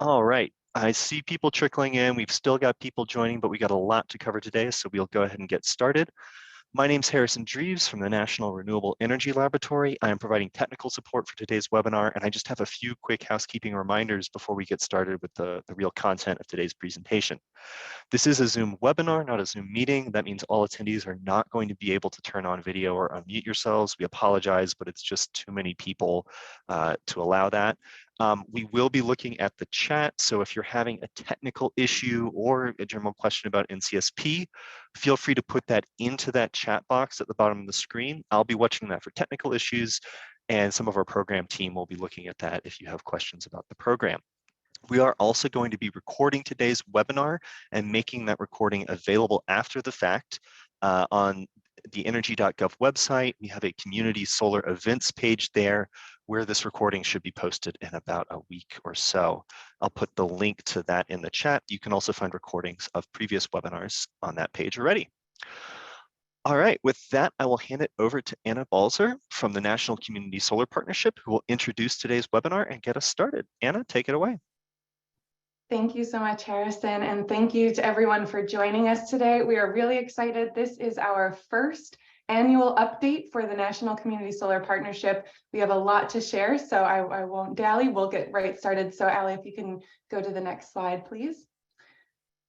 All right. I see people trickling in. We've still got people joining, but we got a lot to cover today, so we'll go ahead and get started. My name's Harrison Dreves from the National Renewable Energy Laboratory. I am providing technical support for today's webinar, and I just have a few quick housekeeping reminders before we get started with the real content of today's presentation. This is a Zoom webinar, not a Zoom meeting. That means all attendees are not going to be able to turn on video or unmute yourselves. We apologize, but it's just too many people to allow that. We will be looking at the chat, so if you're having a technical issue or a general question about NCSP, feel free to put that into that chat box at the bottom of the screen. I'll be watching that for technical issues, and some of our program team will be looking at that if you have questions about the program. We are also going to be recording today's webinar and making that recording available after the fact on the energy.gov website. We have a community solar events page there where this recording should be posted in about a week or so. I'll put the link to that in the chat. You can also find recordings of previous webinars on that page already. All right, with that, I will hand it over to Anna Balzer from the National Community Solar Partnership, who will introduce today's webinar and get us started. Anna, take it away. Thank you so much, Harrison, and thank you to everyone for joining us today. We are really excited. This is our first annual update for the National Community Solar Partnership. We have a lot to share, so I won't dally. We'll get right started. So Allie, if you can go to the next slide, please.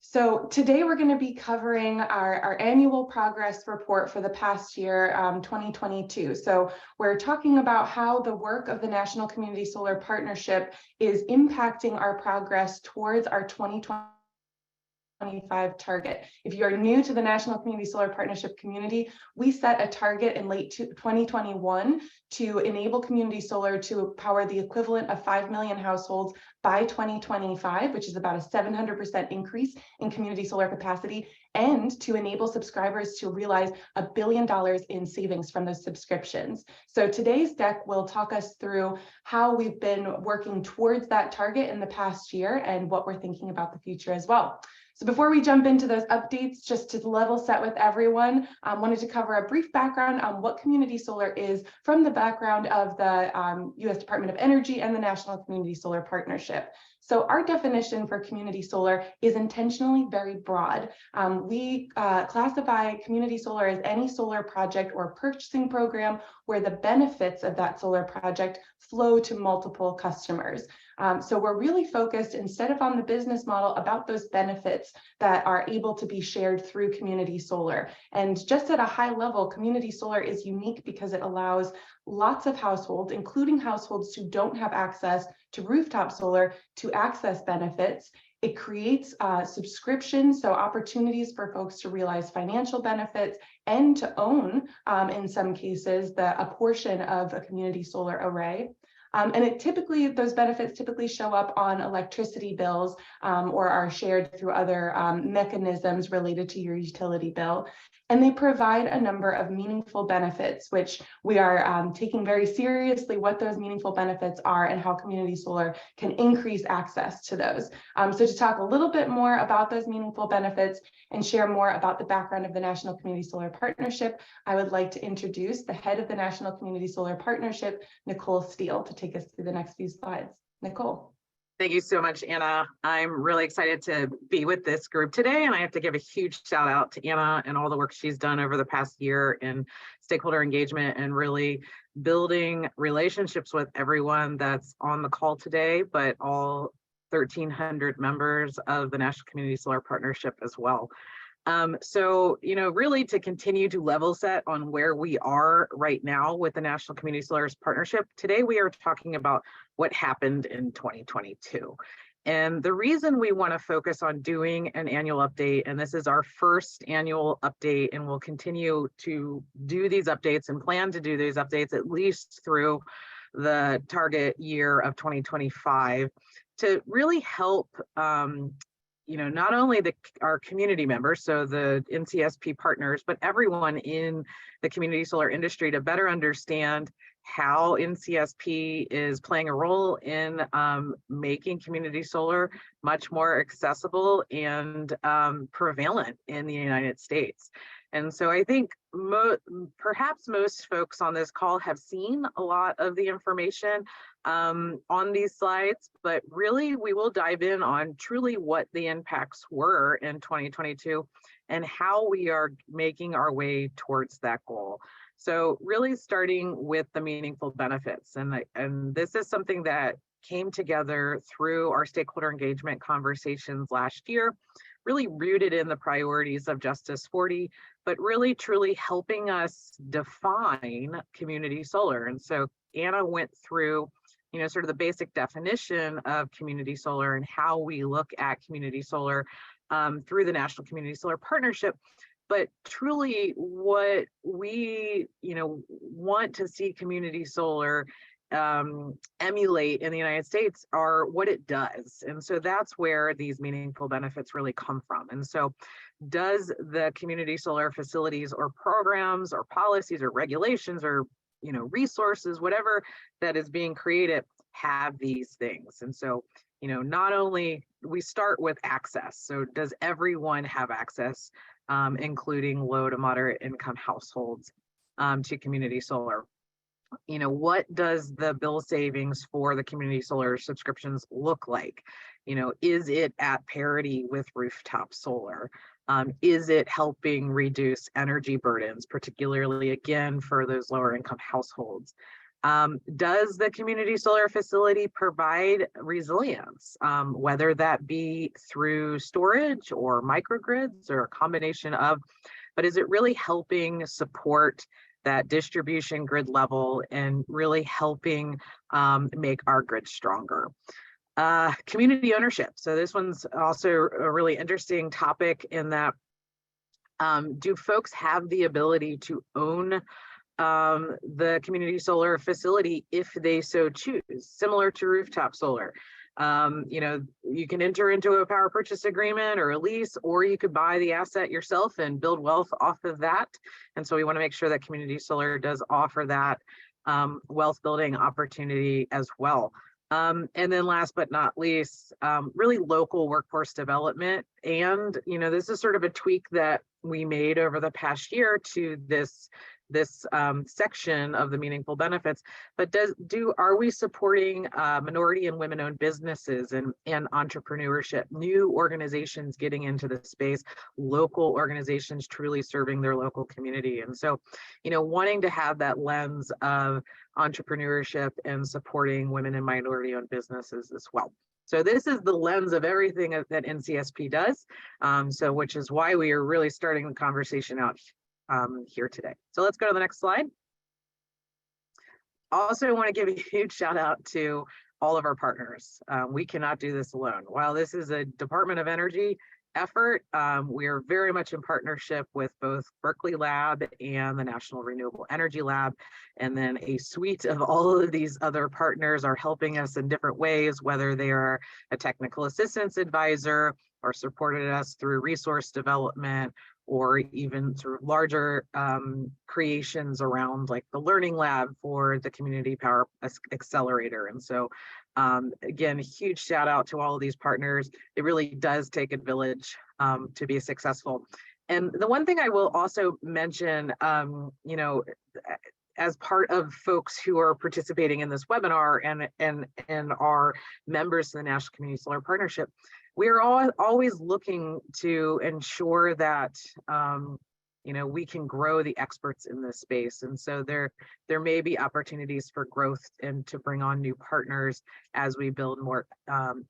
So today we're going to be covering our annual progress report for the past year, 2022. So we're talking about how the work of the National Community Solar Partnership is impacting our progress towards our 2025 target. If you're new to the National Community Solar Partnership community, we set a target in late 2021 to enable community solar to power the equivalent of 5 million households by 2025, which is about a 700% increase in community solar capacity, and to enable subscribers to realize $1 billion in savings from those subscriptions. So today's deck will talk us through how we've been working towards that target in the past year and what we're thinking about the future as well. So before we jump into those updates, just to level set with everyone, I wanted to cover a brief background on what community solar is from the background of the U.S. Department of Energy and the National Community Solar Partnership. So our definition for community solar is intentionally very broad. We classify community solar as any solar project or purchasing program where the benefits of that solar project flow to multiple customers. So we're really focused, instead of on the business model, about those benefits that are able to be shared through community solar. And just at a high level, community solar is unique because it allows lots of households, including households who don't have access to rooftop solar, to access benefits. It creates subscriptions, so opportunities for folks to realize financial benefits and to own, in some cases, a portion of a community solar array. And those benefits typically show up on electricity bills or are shared through other mechanisms related to your utility bill. And they provide a number of meaningful benefits, which we are taking very seriously what those meaningful benefits are and how community solar can increase access to those. So to talk a little bit more about those meaningful benefits and share more about the background of the National Community Solar Partnership, I would like to introduce the head of the National Community Solar Partnership, Nicole Steele, to take us through the next few slides. Nicole. Thank you so much, Anna. I'm really excited to be with this group today, and I have to give a huge shout out to Anna and all the work she's done over the past year in stakeholder engagement and really building relationships with everyone that's on the call today, but all 1,300 members of the National Community Solar Partnership as well. So, really to continue to level set on where we are right now with the National Community Solar Partnership, today we are talking about what happened in 2022. And the reason we want to focus on doing an annual update, and this is our first annual update, and we'll continue to do these updates and plan to do these updates at least through the target year of 2025, to really help not only our community members, so the NCSP partners, but everyone in the community solar industry to better understand how NCSP is playing a role in making community solar much more accessible and prevalent in the United States. And so I think perhaps most folks on this call have seen a lot of the information on these slides, but really we will dive in on truly what the impacts were in 2022 and how we are making our way towards that goal. So really starting with the meaningful benefits. And this is something that came together through our stakeholder engagement conversations last year, really rooted in the priorities of Justice 40, but really truly helping us define community solar. And so Anna went through, sort of the basic definition of community solar and how we look at community solar through the National Community Solar Partnership. But truly what we, want to see community solar emulate in the United States are what it does. And so that's where these meaningful benefits really come from. And so does the community solar facilities or programs or policies or regulations or resources, whatever that is being created, have these things? And so, not only we start with access. So does everyone have access, including low to moderate income households, to community solar? What does the bill savings for the community solar subscriptions look like? Is it at parity with rooftop solar? Is it helping reduce energy burdens, particularly again for those lower income households? Does the community solar facility provide resilience, whether that be through storage or microgrids or a combination of, but is it really helping support that distribution grid level and really helping make our grid stronger? Community ownership. So this one's also a really interesting topic in that do folks have the ability to own the community solar facility if they so choose, similar to rooftop solar? You can enter into a power purchase agreement or a lease, or you could buy the asset yourself and build wealth off of that. And so we want to make sure that community solar does offer that wealth building opportunity as well. And then last but not least, really local workforce development. And, this is sort of a tweak that we made over the past year to this section of the meaningful benefits, but are we supporting minority and women-owned businesses and entrepreneurship, new organizations getting into the space, local organizations truly serving their local community? And so, wanting to have that lens of entrepreneurship and supporting women and minority-owned businesses as well. So this is the lens of everything that NCSP does, which is why we are really starting the conversation out here today. So let's go to the next slide. Also, I want to give a huge shout out to all of our partners. We cannot do this alone. While this is a Department of Energy effort, we are very much in partnership with both Berkeley Lab and the National Renewable Energy Lab. And then a suite of all of these other partners are helping us in different ways, whether they are a technical assistance advisor or supported us through resource development, or even sort of larger creations around like the Learning Lab for the Community Power Accelerator. And so again, a huge shout out to all of these partners. It really does take a village to be successful. And the one thing I will also mention, as part of folks who are participating in this webinar and are members of the National Community Solar Partnership, we are always looking to ensure that we can grow the experts in this space. And so there may be opportunities for growth and to bring on new partners as we build more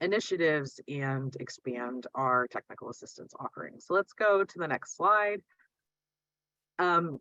initiatives and expand our technical assistance offerings. So let's go to the next slide. And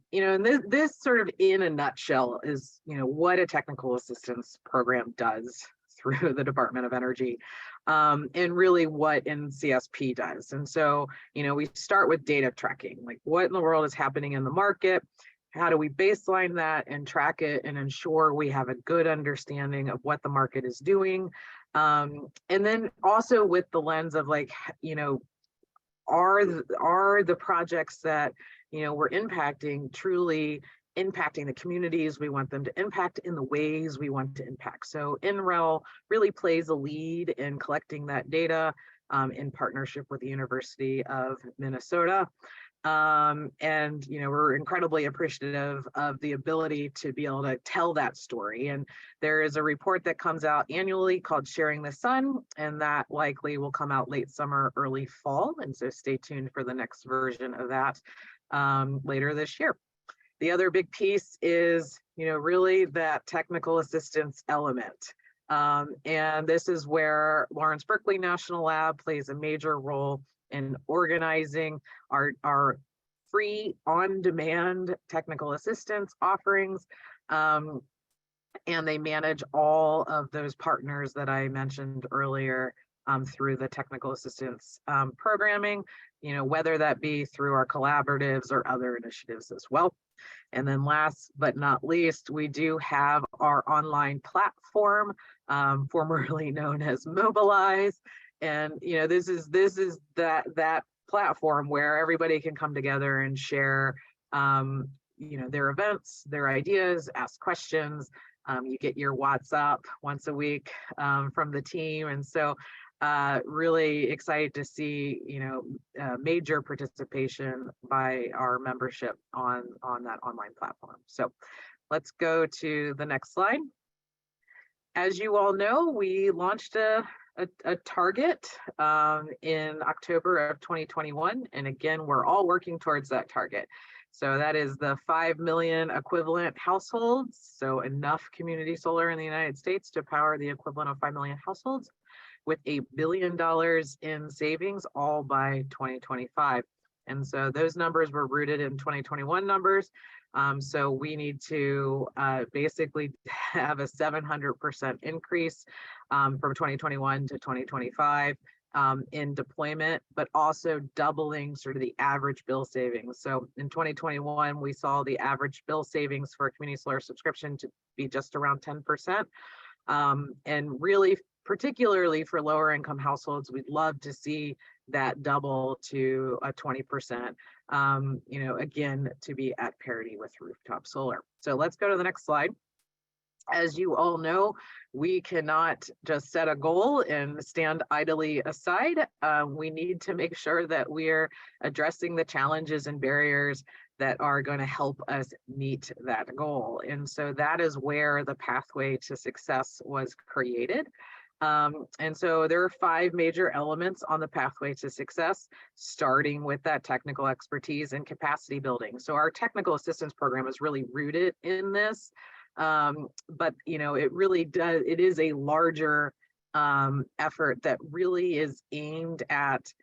this sort of in a nutshell is, what a technical assistance program does through the Department of Energy, and really what NCSP does. And so, we start with data tracking, like what in the world is happening in the market? How do we baseline that and track it and ensure we have a good understanding of what the market is doing? And then also with the lens of like, are the projects that, we're impacting truly impacting the communities we want them to impact in the ways we want to impact? So NREL really plays a lead in collecting that data in partnership with the University of Minnesota. And we're incredibly appreciative of the ability to be able to tell that story. And there is a report that comes out annually called Sharing the Sun, and that likely will come out late summer, early fall. And so stay tuned for the next version of that later this year. The other big piece is, really that technical assistance element. And this is where Lawrence Berkeley National Lab plays a major role in organizing our free on-demand technical assistance offerings. And they manage all of those partners that I mentioned earlier through the technical assistance programming, whether that be through our collaboratives or other initiatives as well. And then last but not least, we do have our online platform, formerly known as Mobilize. And this is that platform where everybody can come together and share their events, their ideas, ask questions. You get your WhatsApp once a week from the team. And so really excited to see major participation by our membership on that online platform. So let's go to the next slide. As you all know, we launched a target in October of 2021, and again, we're all working towards that target. So that is the 5 million equivalent households, so enough community solar in the United States to power the equivalent of 5 million households, with $1 billion in savings, all by 2025. And so those numbers were rooted in 2021 numbers. So we need to basically have a 700% increase from 2021 to 2025 in deployment, but also doubling sort of the average bill savings. So in 2021, we saw the average bill savings for a community solar subscription to be just around 10%. And really, particularly for lower income households, we'd love to see that double to a 20%, again, to be at parity with rooftop solar. So let's go to the next slide. As you all know, we cannot just set a goal and stand idly aside. We need to make sure that we're addressing the challenges and barriers that are going to help us meet that goal. And so that is where the Pathway to Success was created. And so there are 5 major elements on the Pathway to Success, starting with that technical expertise and capacity building. So our technical assistance program is really rooted in this. But it really does, it is a larger effort that really is aimed at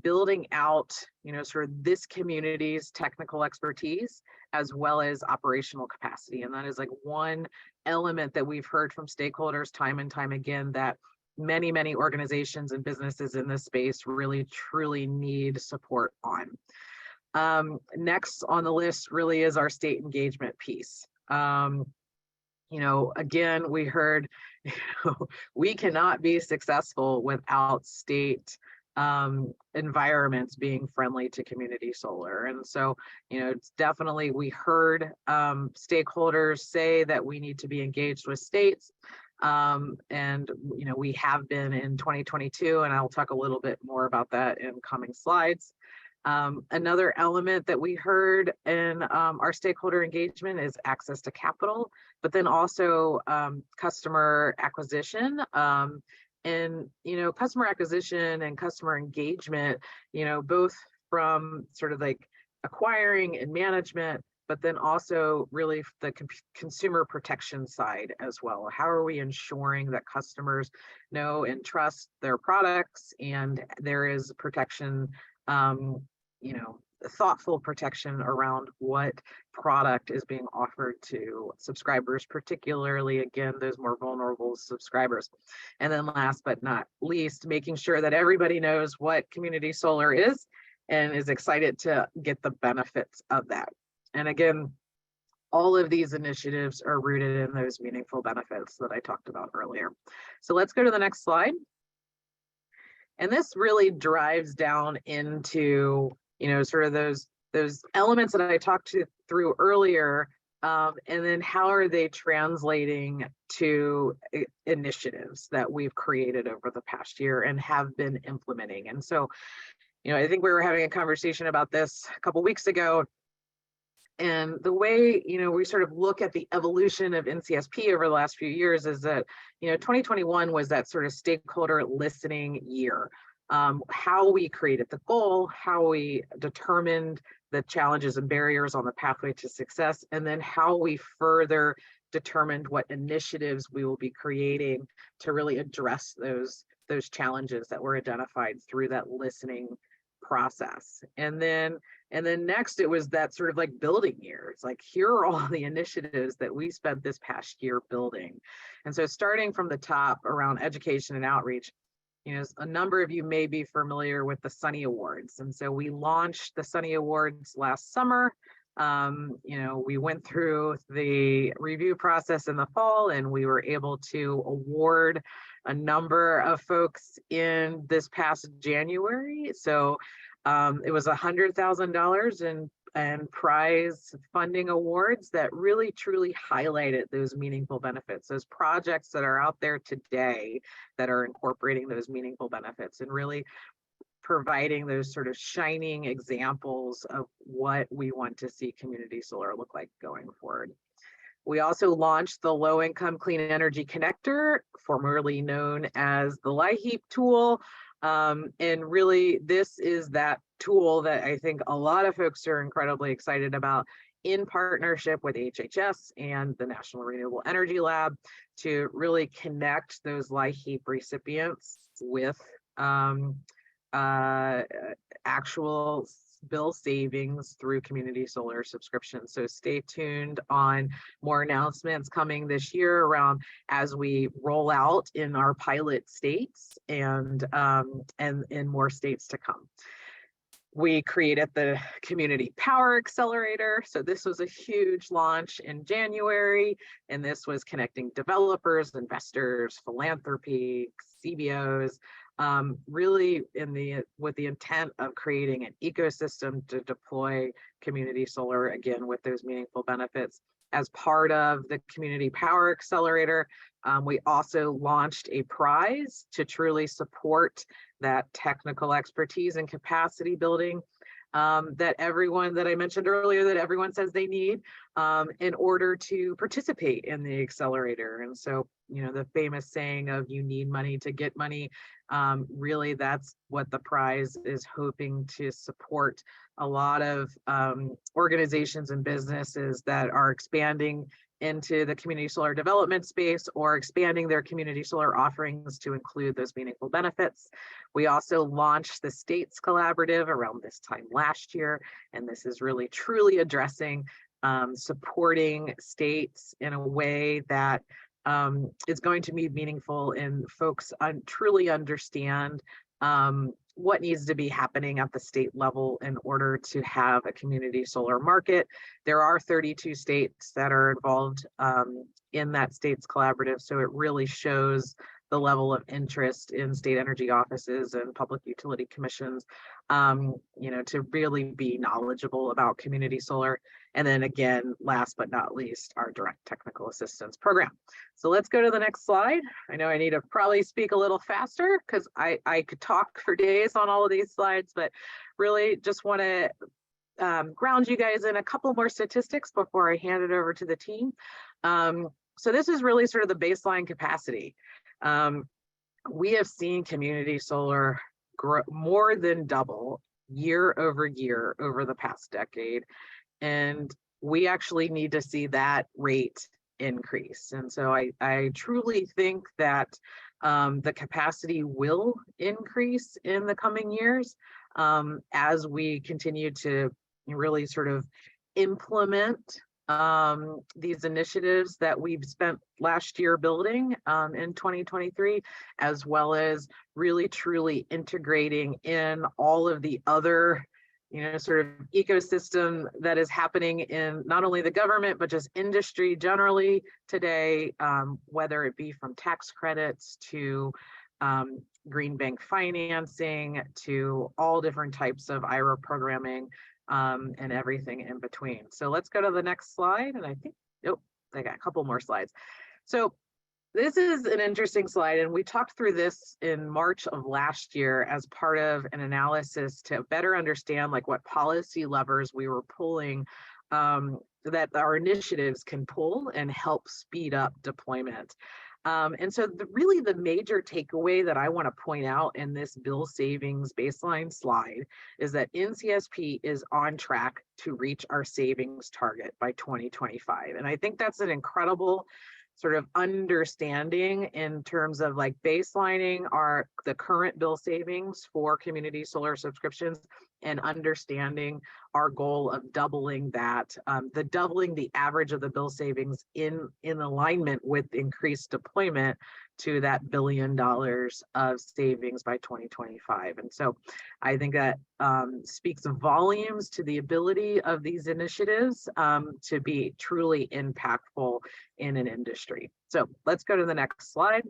building out, sort of this community's technical expertise as well as operational capacity. And that is like one element that we've heard from stakeholders time and time again, that many, many organizations and businesses in this space really, truly need support on. Next on the list really is our state engagement piece. Again, we heard we cannot be successful without state environments being friendly to community solar. And so, it's definitely, we heard stakeholders say that we need to be engaged with states. And, we have been in 2022, and I'll talk a little bit more about that in coming slides. Another element that we heard in our stakeholder engagement is access to capital, but then also customer acquisition. And, customer acquisition and customer engagement, both from sort of like acquiring and management, but then also really the consumer protection side as well. How are we ensuring that customers know and trust their products, and there is protection, thoughtful protection around what product is being offered to subscribers, particularly, again, those more vulnerable subscribers. And then last but not least, making sure that everybody knows what community solar is and is excited to get the benefits of that. And again, all of these initiatives are rooted in those meaningful benefits that I talked about earlier. So let's go to the next slide. And this really drives down into, sort of those elements that I talked through earlier, and then how are they translating to initiatives that we've created over the past year and have been implementing. And so, I think we were having a conversation about this a couple weeks ago, and the way, we sort of look at the evolution of NCSP over the last few years is that, 2021 was that sort of stakeholder listening year. How we created the goal, how we determined the challenges and barriers on the pathway to success, and then how we further determined what initiatives we will be creating to really address those challenges that were identified through that listening process. And then next, it was that sort of like building year. It's like, here are all the initiatives that we spent this past year building. And so starting from the top around education and outreach, a number of you may be familiar with the Sunny Awards. And so we launched the Sunny Awards last summer. We went through the review process in the fall, and we were able to award a number of folks in this past January. So it was $100,000 in prize funding awards that really truly highlighted those meaningful benefits, those projects that are out there today that are incorporating those meaningful benefits and really providing those sort of shining examples of what we want to see community solar look like going forward. We also launched the Low Income Clean Energy Connector, formerly known as the LIHEAP tool. And really, this is that tool that I think a lot of folks are incredibly excited about, in partnership with HHS and the National Renewable Energy Lab, to really connect those LIHEAP recipients with actual bill savings through community solar subscriptions. So stay tuned on more announcements coming this year around as we roll out in our pilot states and in more states to come. We created the Community Power Accelerator. So this was a huge launch in January, and this was connecting developers, investors, philanthropy, CBOs, really with the intent of creating an ecosystem to deploy community solar, again, with those meaningful benefits. As part of the Community Power Accelerator, we also launched a prize to truly support that technical expertise and capacity building that I mentioned earlier, that everyone says they need in order to participate in the accelerator. And so, the famous saying of "you need money to get money," really that's what the prize is hoping to support. A lot of organizations and businesses that are expanding into the community solar development space or expanding their community solar offerings to include those meaningful benefits. We also launched the States Collaborative around this time last year, and this is really truly addressing supporting states in a way that is going to be meaningful and folks truly understand what needs to be happening at the state level in order to have a community solar market. There are 32 states that are involved in that States Collaborative, so it really shows the level of interest in state energy offices and public utility commissions, to really be knowledgeable about community solar. And then again, last but not least, our direct technical assistance program. So let's go to the next slide. I know I need to probably speak a little faster because I could talk for days on all of these slides, but really just want to ground you guys in a couple more statistics before I hand it over to the team. So this is really sort of the baseline capacity. We have seen community solar grow more than double year over year over the past decade. And we actually need to see that rate increase. And so I truly think that the capacity will increase in the coming years as we continue to really sort of implement these initiatives that we've spent last year building in 2023, as well as really truly integrating in all of the other sort of ecosystem that is happening in not only the government, but just industry generally today, whether it be from tax credits to green bank financing to all different types of IRA programming and everything in between. So let's go to the next slide. And I think, I got a couple more slides. So this is an interesting slide, and we talked through this in March of last year as part of an analysis to better understand like what policy levers we were pulling that our initiatives can pull and help speed up deployment. And so really the major takeaway that I want to point out in this bill savings baseline slide is that NCSP is on track to reach our savings target by 2025. And I think that's an incredible sort of understanding in terms of like baselining the current bill savings for community solar subscriptions and understanding our goal of doubling that, doubling the average of the bill savings in alignment with increased deployment to that $1 billion of savings by 2025. And so I think that speaks volumes to the ability of these initiatives to be truly impactful in an industry. So let's go to the next slide.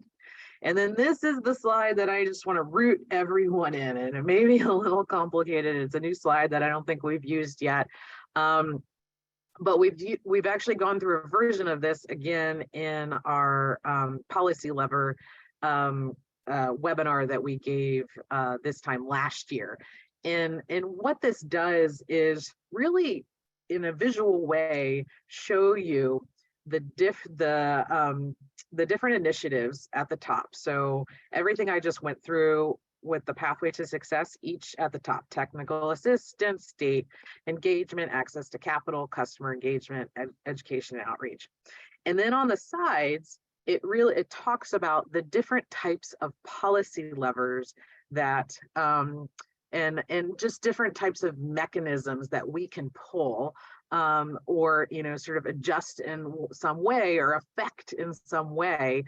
And then this is the slide that I just want to root everyone in, and it may be a little complicated. It's a new slide that I don't think we've used yet. But we've actually gone through a version of this again in our policy lever webinar that we gave this time last year. And what this does is really, in a visual way, show you the different initiatives at the top. So everything I just went through with the pathway to success, each at the top: technical assistance, state engagement, access to capital, customer engagement, education and outreach. And then on the sides, it talks about the different types of policy levers that and just different types of mechanisms that we can pull or sort of adjust in some way or affect in some way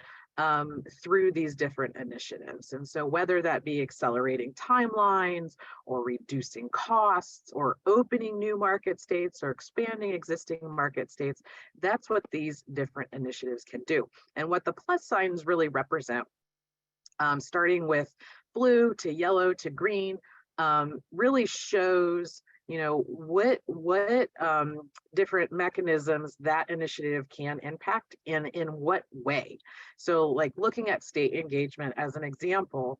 through these different initiatives. And so whether that be accelerating timelines or reducing costs or opening new market states or expanding existing market states, that's what these different initiatives can do. And what the plus signs really represent, starting with blue to yellow to green, really shows what different mechanisms that initiative can impact and in what way. So like looking at state engagement as an example,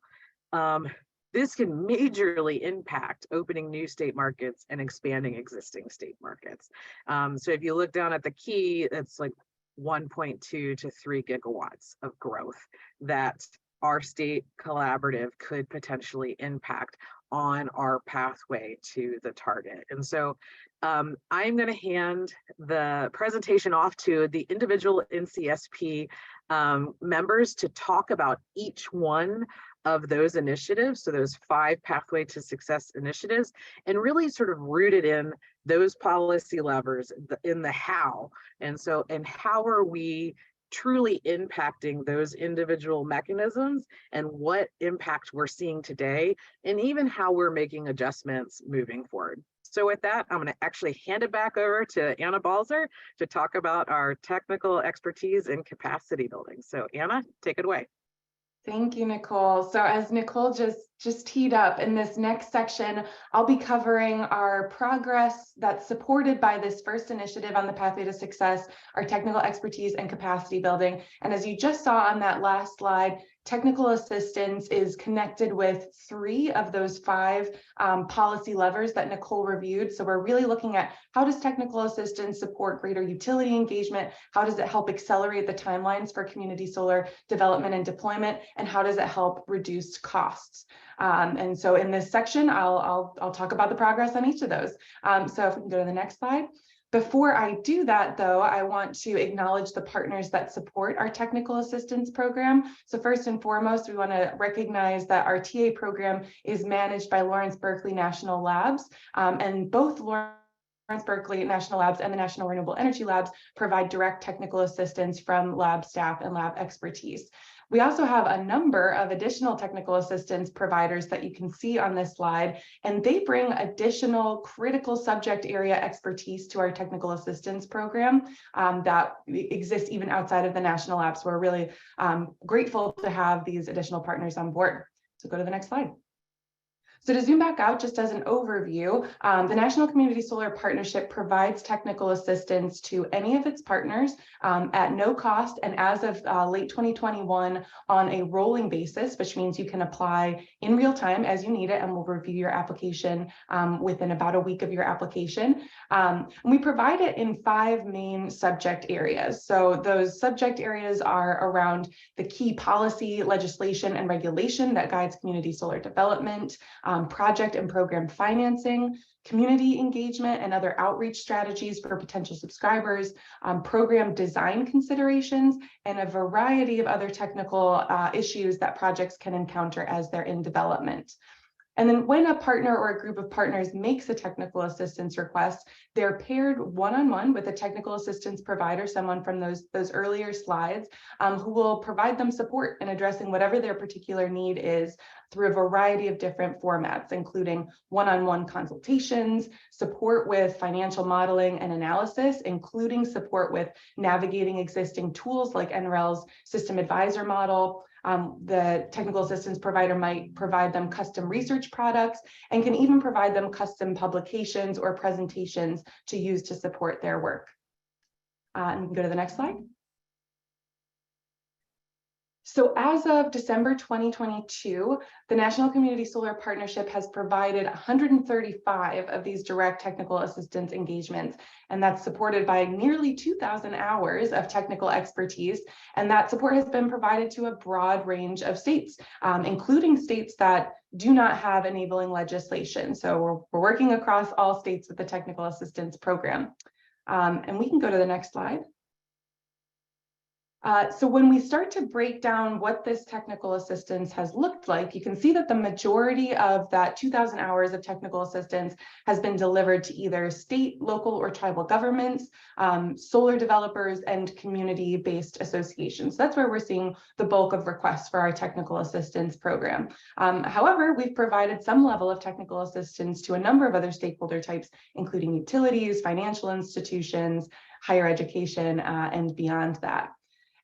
this can majorly impact opening new state markets and expanding existing state markets. So if you look down at the key, it's like 1.2 to 3 gigawatts of growth that our state collaborative could potentially impact on our pathway to the target. And so I'm going to hand the presentation off to the individual NCSP members to talk about each one of those initiatives, so those 5 pathway to success initiatives, and really sort of rooted in those policy levers in the how. And how are we truly impacting those individual mechanisms and what impact we're seeing today, and even how we're making adjustments moving forward. So with that, I'm going to actually hand it back over to Anna Balzer to talk about our technical expertise in capacity building. So Anna, take it away. Thank you, Nicole. So as Nicole just teed up, in this next section, I'll be covering our progress that's supported by this first initiative on the pathway to success, our technical expertise and capacity building. And as you just saw on that last slide, technical assistance is connected with 3 of those 5 policy levers that Nicole reviewed. So we're really looking at how does technical assistance support greater utility engagement? How does it help accelerate the timelines for community solar development and deployment? And how does it help reduce costs? And so in this section, I'll talk about the progress on each of those. So if we can go to the next slide. Before I do that, though, I want to acknowledge the partners that support our technical assistance program. So first and foremost, we want to recognize that our TA program is managed by Lawrence Berkeley National Labs, and both Lawrence Berkeley National Labs and the National Renewable Energy Labs provide direct technical assistance from lab staff and lab expertise. We also have a number of additional technical assistance providers that you can see on this slide, and they bring additional critical subject area expertise to our technical assistance program that exists even outside of the national labs. So we're really grateful to have these additional partners on board. So go to the next slide. So to zoom back out, just as an overview, the National Community Solar Partnership provides technical assistance to any of its partners at no cost, and as of late 2021 on a rolling basis, which means you can apply in real time as you need it, and we'll review your application within about a week of your application. We provide it in 5 main subject areas. So those subject areas are around the key policy, legislation, and regulation that guides community solar development, project and program financing, community engagement and other outreach strategies for potential subscribers, program design considerations, and a variety of other technical issues that projects can encounter as they're in development. And then when a partner or a group of partners makes a technical assistance request, they're paired one-on-one with a technical assistance provider, someone from those earlier slides, who will provide them support in addressing whatever their particular need is through a variety of different formats, including one-on-one consultations, support with financial modeling and analysis, including support with navigating existing tools like NREL's system advisor model. The technical assistance provider might provide them custom research products and can even provide them custom publications or presentations to use to support their work. And we can go to the next slide. So as of December 2022, the National Community Solar Partnership has provided 135 of these direct technical assistance engagements, and that's supported by nearly 2,000 hours of technical expertise. And that support has been provided to a broad range of states, including states that do not have enabling legislation. So we're working across all states with the technical assistance program. And we can go to the next slide. So when we start to break down what this technical assistance has looked like, you can see that the majority of that 2,000 hours of technical assistance has been delivered to either state, local, or tribal governments, solar developers, and community-based associations. That's where we're seeing the bulk of requests for our technical assistance program. However, we've provided some level of technical assistance to a number of other stakeholder types, including utilities, financial institutions, higher education, and beyond that.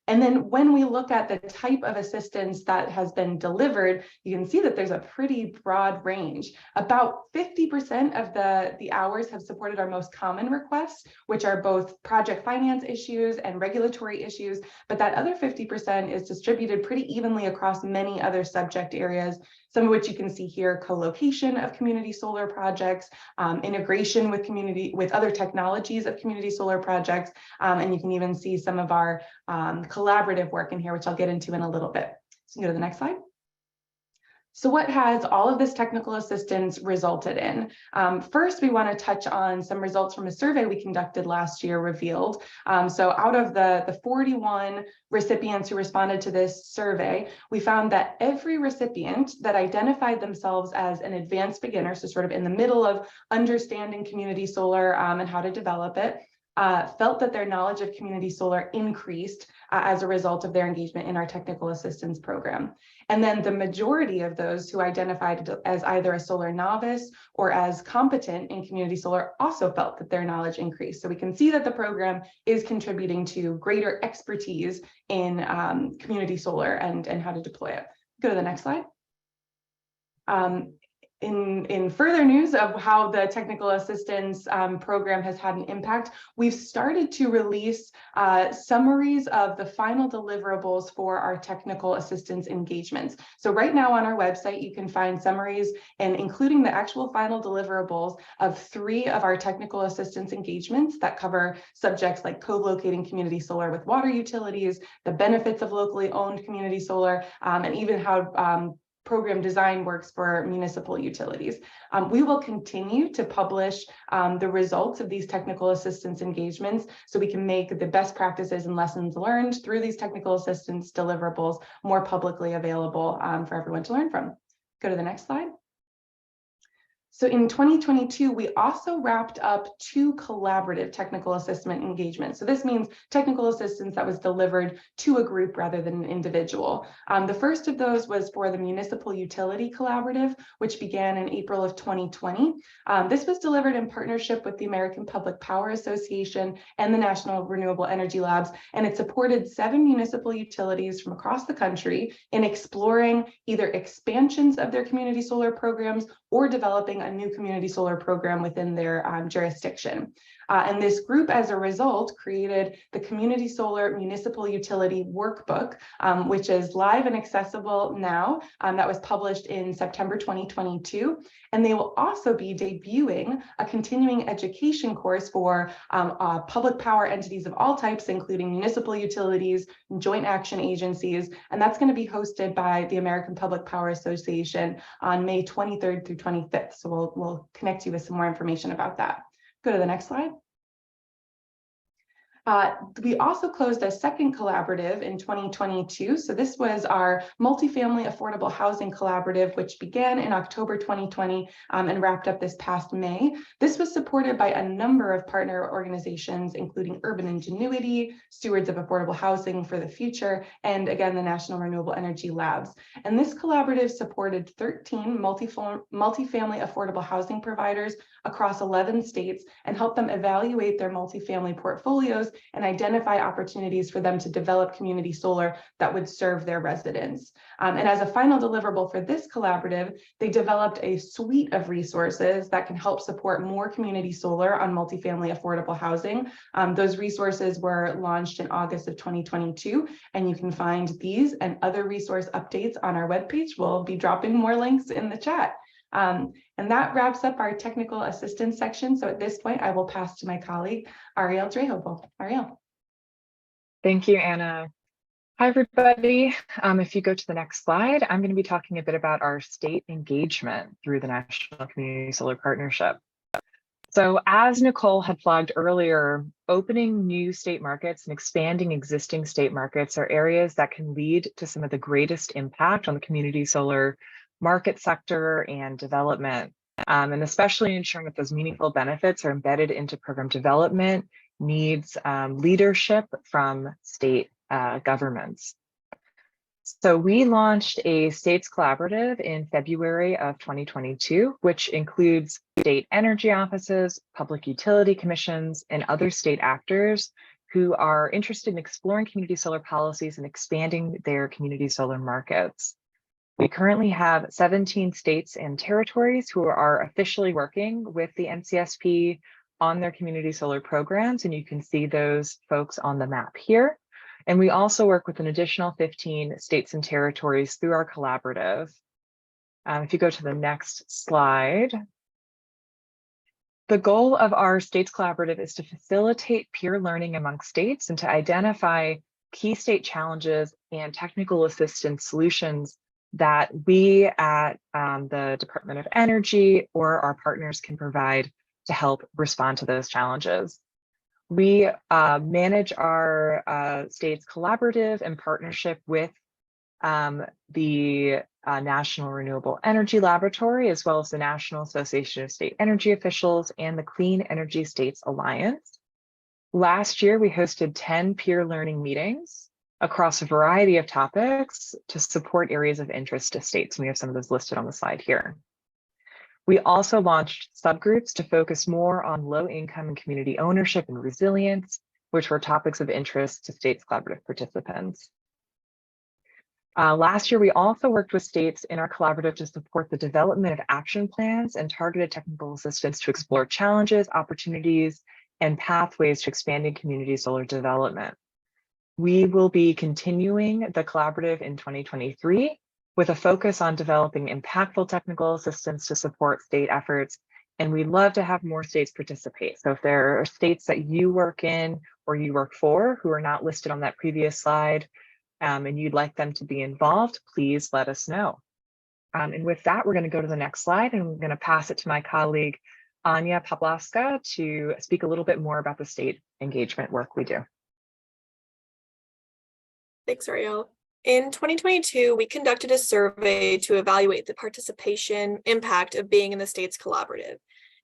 And then when we look at the type of assistance that has been delivered, you can see that there's a pretty broad range. About 50% of the hours have supported our most common requests, which are both project finance issues and regulatory issues, but that other 50% is distributed pretty evenly across many other subject areas, some of which you can see here: co-location of community solar projects, integration with other technologies of community solar projects, and you can even see some of our collaborative work in here, which I'll get into in a little bit. So go to the next slide. So what has all of this technical assistance resulted in? First, we want to touch on some results from a survey we conducted last year revealed. So out of the 41 recipients who responded to this survey, we found that every recipient that identified themselves as an advanced beginner, so sort of in the middle of understanding community solar and how to develop it, felt that their knowledge of community solar increased as a result of their engagement in our technical assistance program. And then the majority of those who identified as either a solar novice or as competent in community solar also felt that their knowledge increased. So we can see that the program is contributing to greater expertise in community solar and how to deploy it. Go to the next slide. In further news of how the technical assistance program has had an impact, we've started to release summaries of the final deliverables for our technical assistance engagements. So right now on our website, you can find summaries and including the actual final deliverables of 3 of our technical assistance engagements that cover subjects like co-locating community solar with water utilities, the benefits of locally owned community solar, and even how program design works for municipal utilities. We will continue to publish the results of these technical assistance engagements so we can make the best practices and lessons learned through these technical assistance deliverables more publicly available for everyone to learn from. Go to the next slide. So in 2022, we also wrapped up 2 collaborative technical assessment engagements. So this means technical assistance that was delivered to a group rather than an individual. The first of those was for the Municipal Utility Collaborative, which began in April of 2020. This was delivered in partnership with the American Public Power Association and the National Renewable Energy Labs, and it supported 7 municipal utilities from across the country in exploring either expansions of their community solar programs or developing a new community solar program within their jurisdiction. And this group, as a result, created the Community Solar Municipal Utility Workbook, which is live and accessible now. That was published in September 2022. And they will also be debuting a continuing education course for public power entities of all types, including municipal utilities, joint action agencies. And that's going to be hosted by the American Public Power Association on May 23rd through 25th. So we'll connect you with some more information about that. Go to the next slide. We also closed a second collaborative in 2022. So this was our multifamily affordable housing collaborative, which began in October 2020 and wrapped up this past May. This was supported by a number of partner organizations, including Urban Ingenuity, Stewards of Affordable Housing for the Future, and again, the National Renewable Energy Labs. And this collaborative supported 13 multifamily affordable housing providers across 11 states and helped them evaluate their multifamily portfolios and identify opportunities for them to develop community solar that would serve their residents. And as a final deliverable for this collaborative, they developed a suite of resources that can help support more community solar on multifamily affordable housing. Those resources were launched in August of 2022, and you can find these and other resource updates on our webpage. We'll be dropping more links in the chat. And that wraps up our technical assistance section. So at this point, I will pass to my colleague, Ariel Drehobel. Ariel. Thank you, Anna. Hi, everybody. If you go to the next slide, I'm going to be talking a bit about our state engagement through the National Community Solar Partnership. So as Nicole had flagged earlier, opening new state markets and expanding existing state markets are areas that can lead to some of the greatest impact on the community solar market sector and development, and especially ensuring that those meaningful benefits are embedded into program development needs leadership from state governments. So we launched a states collaborative in February of 2022, which includes state energy offices, public utility commissions, and other state actors who are interested in exploring community solar policies and expanding their community solar markets. We currently have 17 states and territories who are officially working with the NCSP on their community solar programs, and you can see those folks on the map here. And we also work with an additional 15 states and territories through our collaborative. If you go to the next slide, the goal of our states collaborative is to facilitate peer learning among states and to identify key state challenges and technical assistance solutions that we at the Department of Energy or our partners can provide to help respond to those challenges. We manage our states collaborative in partnership with the National Renewable Energy Laboratory, as well as the National Association of State Energy Officials and the Clean Energy States Alliance. Last year, we hosted 10 peer learning meetings across a variety of topics to support areas of interest to states. And we have some of those listed on the slide here. We also launched subgroups to focus more on low income and community ownership and resilience, which were topics of interest to states collaborative participants. Last year, we also worked with states in our collaborative to support the development of action plans and targeted technical assistance to explore challenges, opportunities, and pathways to expanding community solar development. We will be continuing the collaborative in 2023 with a focus on developing impactful technical assistance to support state efforts. And we'd love to have more states participate. So if there are states that you work in or you work for who are not listed on that previous slide, and you'd like them to be involved, please let us know. And with that, we're going to go to the next slide, and I'm going to pass it to my colleague, Anya Pawlowska, to speak a little bit more about the state engagement work we do. Thanks, Ariel. In 2022, we conducted a survey to evaluate the participation impact of being in the state's collaborative.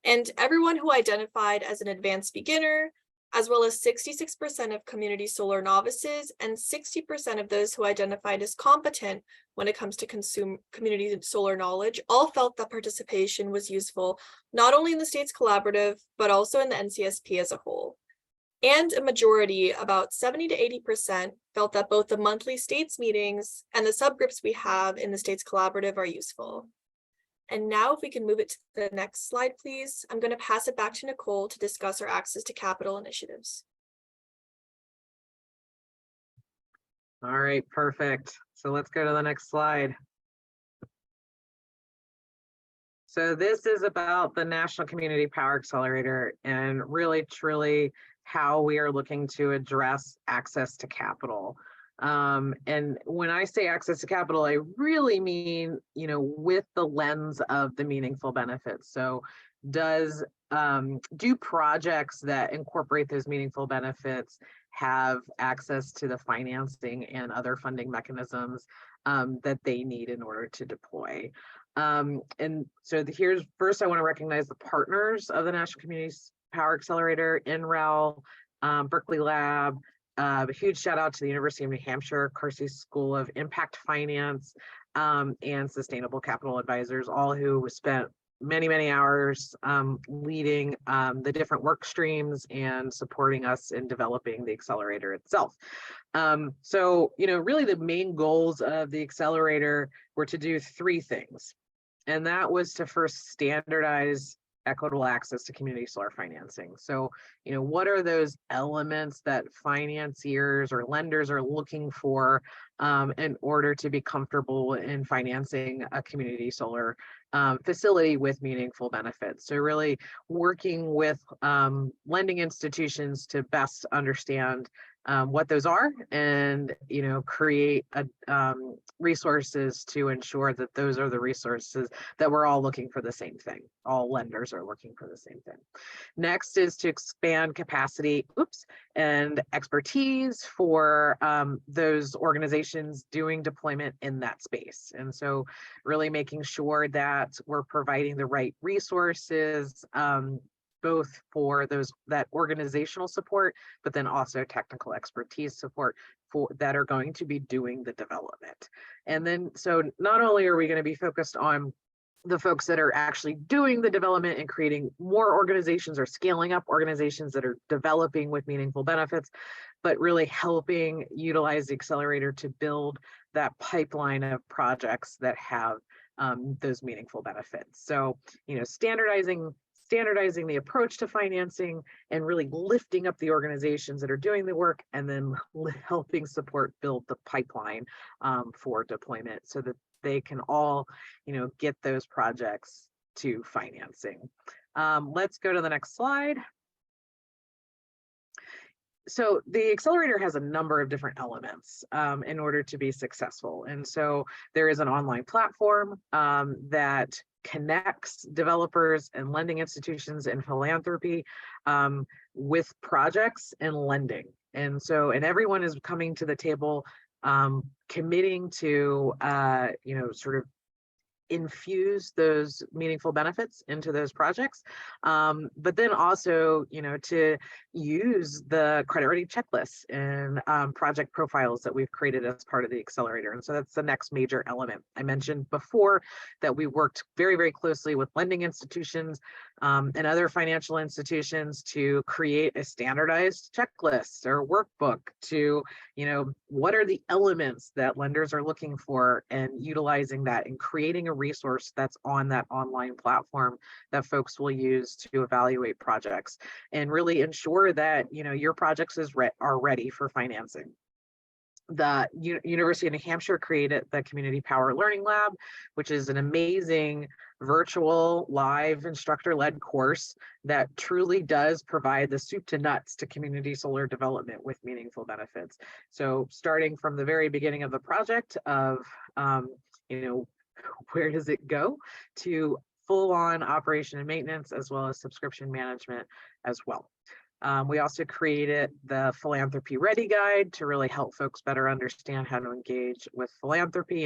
And everyone who identified as an advanced beginner, as well as 66% of community solar novices and 60% of those who identified as competent when it comes to community solar knowledge, all felt that participation was useful, not only in the state's collaborative, but also in the NCSP as a whole. And a majority, about 70 to 80%, felt that both the monthly states meetings and the subgroups we have in the states collaborative are useful. And now if we can move it to the next slide, please, I'm going to pass it back to Nicole to discuss our access to capital initiatives. All right, perfect. So let's go to the next slide. So this is about the National Community Power Accelerator and really, truly how we are looking to address access to capital. And when I say access to capital, I really mean, with the lens of the meaningful benefits. So do projects that incorporate those meaningful benefits have access to the financing and other funding mechanisms that they need in order to deploy? And so first I want to recognize the partners of the National Community Power Accelerator, NREL, Berkeley Lab. A huge shout out to the University of New Hampshire, Kersey School of Impact Finance, and Sustainable Capital Advisors, all who spent many hours leading the different work streams and supporting us in developing the accelerator itself. So, really the main goals of the accelerator were to do three things. And that was to first standardize equitable access to community solar financing. So, what are those elements that financiers or lenders are looking for in order to be comfortable in financing a community solar facility with meaningful benefits? So really working with lending institutions to best understand what those are and, create resources to ensure that those are the resources that we're all looking for the same thing. All lenders are looking for the same thing. Next is to expand capacity, and expertise for those organizations doing deployment in that space. And so really making sure that we're providing the right resources, both for that organizational support, but then also technical expertise support that are going to be doing the development. And then, so not only are we going to be focused on the folks that are actually doing the development and creating more organizations or scaling up organizations that are developing with meaningful benefits, but really helping utilize the accelerator to build that pipeline of projects that have those meaningful benefits. So, standardizing the approach to financing and really lifting up the organizations that are doing the work, and then helping support build the pipeline for deployment so that they can all, get those projects to financing. Let's go to the next slide. So the accelerator has a number of different elements in order to be successful. And so there is an online platform that connects developers and lending institutions and philanthropy with projects and lending. And everyone is coming to the table committing to, sort of infuse those meaningful benefits into those projects, but then also, to use the credit rating checklists and project profiles that we've created as part of the accelerator. And so that's the next major element. I mentioned before that we worked very, very closely with lending institutions and other financial institutions to create a standardized checklist or workbook to, what are the elements that lenders are looking for, and utilizing that and creating a resource that's on that online platform that folks will use to evaluate projects and really ensure that, your projects are ready for financing. The University of New Hampshire created the Community Power Learning Lab, which is an amazing virtual live instructor-led course that truly does provide the soup to nuts to community solar development with meaningful benefits. So starting from the very beginning of the project of, where does it go, to full-on operation and maintenance, as well as subscription management as well. We also created the Philanthropy Ready Guide to really help folks better understand how to engage with philanthropy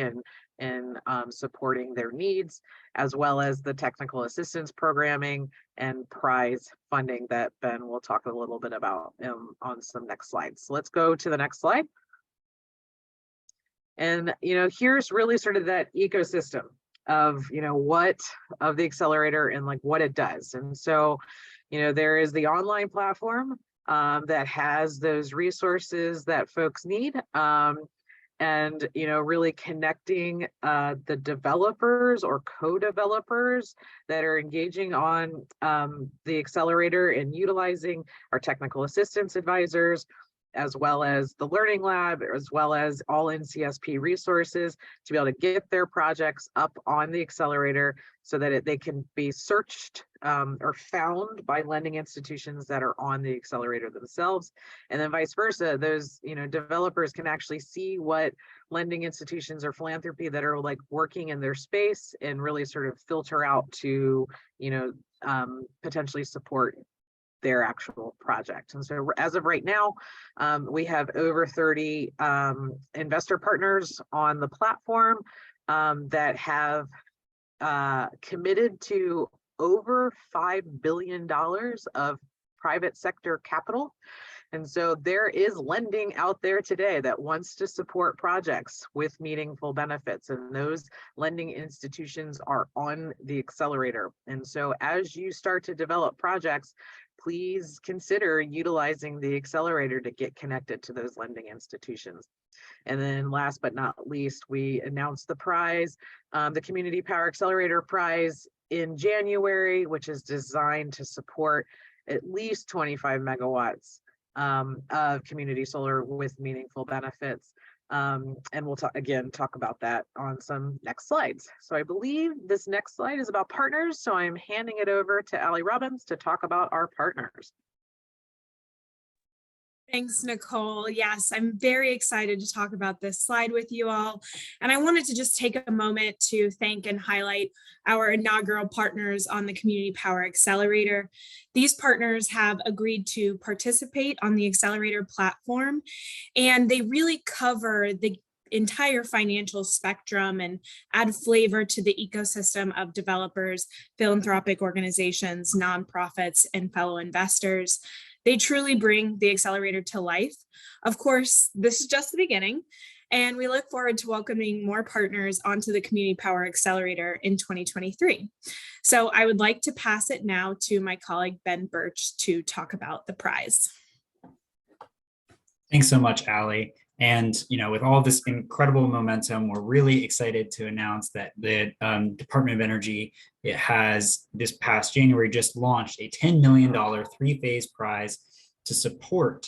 and supporting their needs, as well as the technical assistance programming and prize funding that Ben will talk a little bit about on some next slides. So let's go to the next slide. And, here's really sort of that ecosystem of, what of the accelerator and like what it does. And so, there is the online platform that has those resources that folks need. And, really connecting the developers or co-developers that are engaging on the accelerator and utilizing our technical assistance advisors, as well as the Learning Lab, as well as all NCSP resources to be able to get their projects up on the accelerator so that they can be searched or found by lending institutions that are on the accelerator themselves. And then vice versa, those developers can actually see what lending institutions or philanthropy that are like working in their space and really sort of filter out to potentially support their actual project. And so as of right now, we have over 30 investor partners on the platform that have committed to over $5 billion of private sector capital. And so there is lending out there today that wants to support projects with meaningful benefits, and those lending institutions are on the accelerator. And so as you start to develop projects, please consider utilizing the accelerator to get connected to those lending institutions. And then last but not least, we announced the prize, the Community Power Accelerator Prize in January, which is designed to support at least 25 megawatts of community solar with meaningful benefits. And we'll talk about that on some next slides. So I believe this next slide is about partners. So I'm handing it over to Allie Robbins to talk about our partners. Thanks, Nicole. Yes, I'm very excited to talk about this slide with you all. And I wanted to just take a moment to thank and highlight our inaugural partners on the Community Power Accelerator. These partners have agreed to participate on the Accelerator platform, and they really cover the entire financial spectrum and add flavor to the ecosystem of developers, philanthropic organizations, nonprofits, and fellow investors. They truly bring the accelerator to life. Of course, this is just the beginning, and we look forward to welcoming more partners onto the Community Power Accelerator in 2023. So I would like to pass it now to my colleague, Ben Birch, to talk about the prize. Thanks so much, Allie. And, with all this incredible momentum, we're really excited to announce that the Department of Energy, it has this past January just launched a $10 million three-phase prize to support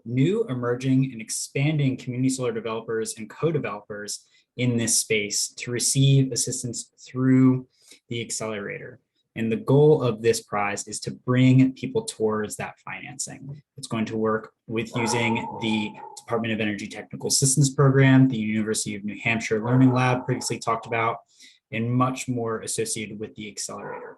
new, emerging, and expanding community solar developers and co-developers in this space to receive assistance through the accelerator. And the goal of this prize is to bring people towards that financing. It's going to work with using the Department of Energy Technical Assistance Program, the University of New Hampshire Learning Lab previously talked about, and much more associated with the accelerator.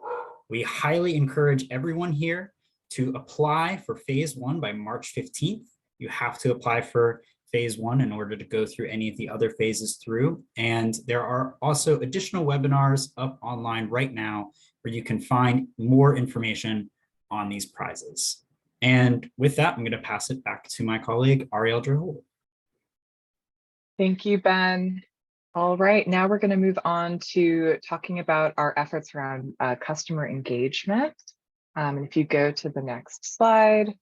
We highly encourage everyone here to apply for phase 1 by March 15th. You have to apply for phase 1 in order to go through any of the other phases through. And there are also additional webinars up online right now where you can find more information on these prizes. And with that, I'm going to pass it back to my colleague, Ariel Drahul. Thank you, Ben. All right, now we're going to move on to talking about our efforts around customer engagement. And if you go to the next slide.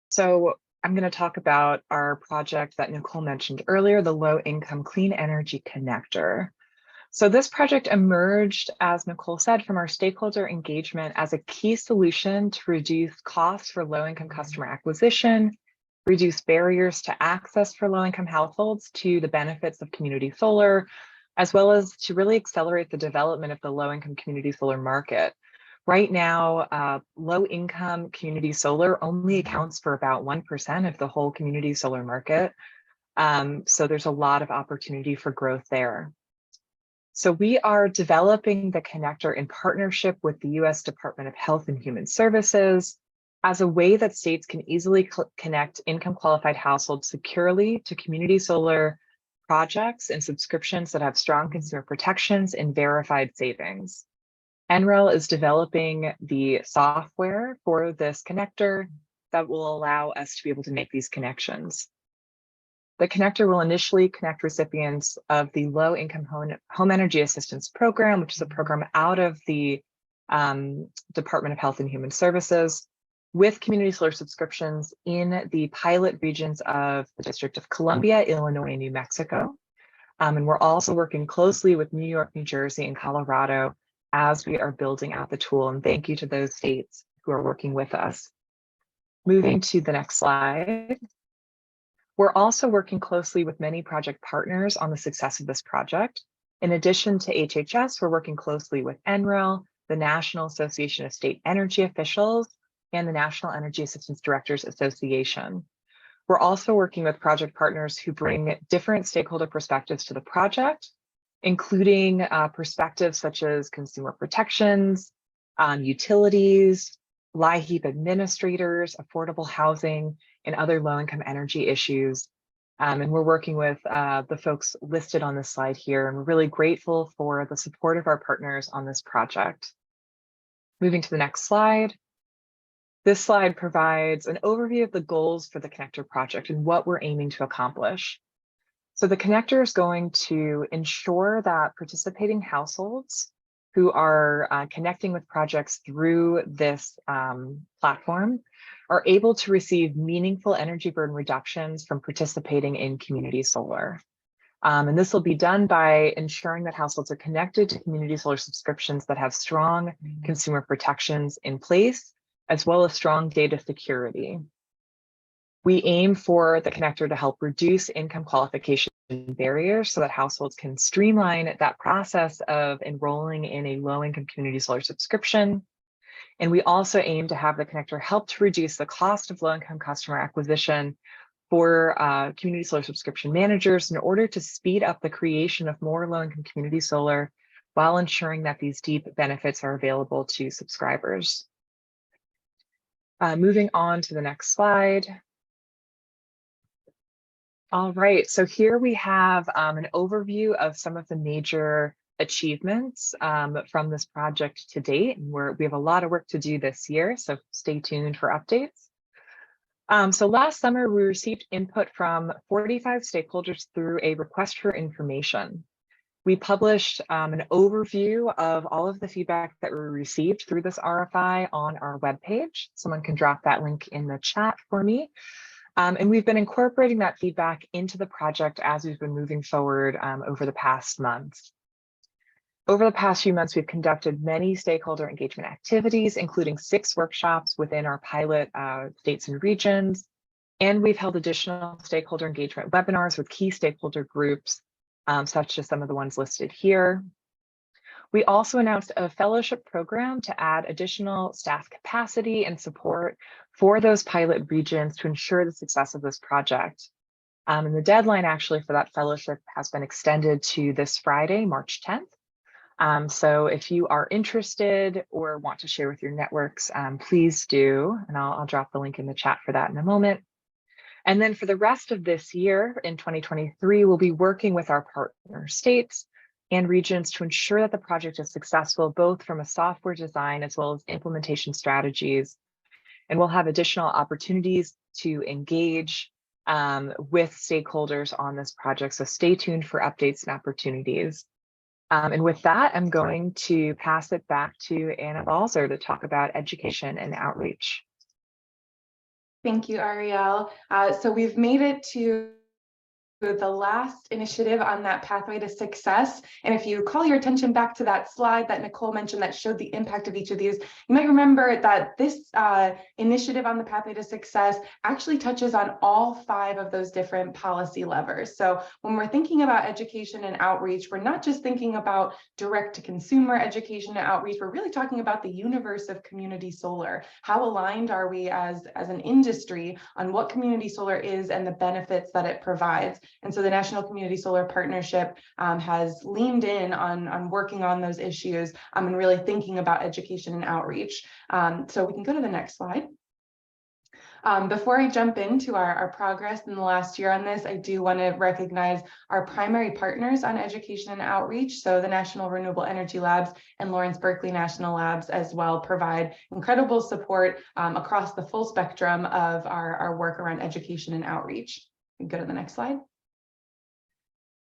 So I'm going to talk about our project that Nicole mentioned earlier, the Low Income Clean Energy Connector. So this project emerged, as Nicole said, from our stakeholder engagement as a key solution to reduce costs for low-income customer acquisition, reduce barriers to access for low-income households to the benefits of community solar, as well as to really accelerate the development of the low-income community solar market. Right now, low-income community solar only accounts for about 1% of the whole community solar market. So there's a lot of opportunity for growth there. So we are developing the connector in partnership with the U.S. Department of Health and Human Services, as a way that states can easily connect income qualified households securely to community solar projects and subscriptions that have strong consumer protections and verified savings. NREL is developing the software for this connector that will allow us to be able to make these connections. The connector will initially connect recipients of the Low Income Home Energy Assistance Program, which is a program out of the Department of Health and Human Services, with community solar subscriptions in the pilot regions of the District of Columbia, Illinois, and New Mexico. And we're also working closely with New York, New Jersey, and Colorado as we are building out the tool. And thank you to those states who are working with us. Moving to the next slide. We're also working closely with many project partners on the success of this project. In addition to HHS, we're working closely with NREL, the National Association of State Energy Officials, and the National Energy Assistance Directors Association. We're also working with project partners who bring different stakeholder perspectives to the project, including perspectives such as consumer protections, utilities, LIHEAP administrators, affordable housing, and other low-income energy issues. And we're working with the folks listed on this slide here, and we're really grateful for the support of our partners on this project. Moving to the next slide. This slide provides an overview of the goals for the connector project and what we're aiming to accomplish. So the connector is going to ensure that participating households who are connecting with projects through this platform are able to receive meaningful energy burden reductions from participating in community solar. And this will be done by ensuring that households are connected to community solar subscriptions that have strong consumer protections in place, as well as strong data security. We aim for the connector to help reduce income qualification barriers so that households can streamline that process of enrolling in a low-income community solar subscription. And we also aim to have the connector help to reduce the cost of low-income customer acquisition for community solar subscription managers in order to speed up the creation of more low-income community solar while ensuring that these deep benefits are available to subscribers. Moving on to the next slide. All right, so here we have an overview of some of the major achievements from this project to date. And we have a lot of work to do this year, so stay tuned for updates. So last summer, we received input from 45 stakeholders through a request for information. We published an overview of all of the feedback that we received through this RFI on our webpage. Someone can drop that link in the chat for me. And we've been incorporating that feedback into the project as we've been moving forward over the past months. Over the past few months, we've conducted many stakeholder engagement activities, including 6 workshops within our pilot states and regions. And we've held additional stakeholder engagement webinars with key stakeholder groups, such as some of the ones listed here. We also announced a fellowship program to add additional staff capacity and support for those pilot regions to ensure the success of this project. And the deadline actually for that fellowship has been extended to this Friday, March 10th. So if you are interested or want to share with your networks, please do, and I'll drop the link in the chat for that in a moment. And then for the rest of this year in 2023, we'll be working with our partner states and regions to ensure that the project is successful, both from a software design as well as implementation strategies. And we'll have additional opportunities to engage with stakeholders on this project. So stay tuned for updates and opportunities. And with that, I'm going to pass it back to Anna Balzer to talk about education and outreach. Thank you, Ariel. So we've made it to the last initiative on that pathway to success. And if you call your attention back to that slide that Nicole mentioned that showed the impact of each of these, you might remember that this initiative on the pathway to success actually touches on all 5 of those different policy levers. So when we're thinking about education and outreach, we're not just thinking about direct to consumer education and outreach, we're really talking about the universe of community solar. How aligned are we as an industry on what community solar is and the benefits that it provides? And so the National Community Solar Partnership has leaned in on working on those issues and really thinking about education and outreach. So we can go to the next slide. Before I jump into our progress in the last year on this, I do want to recognize our primary partners on education and outreach. So the National Renewable Energy Labs and Lawrence Berkeley National Labs as well provide incredible support across the full spectrum of our work around education and outreach. Go to the next slide.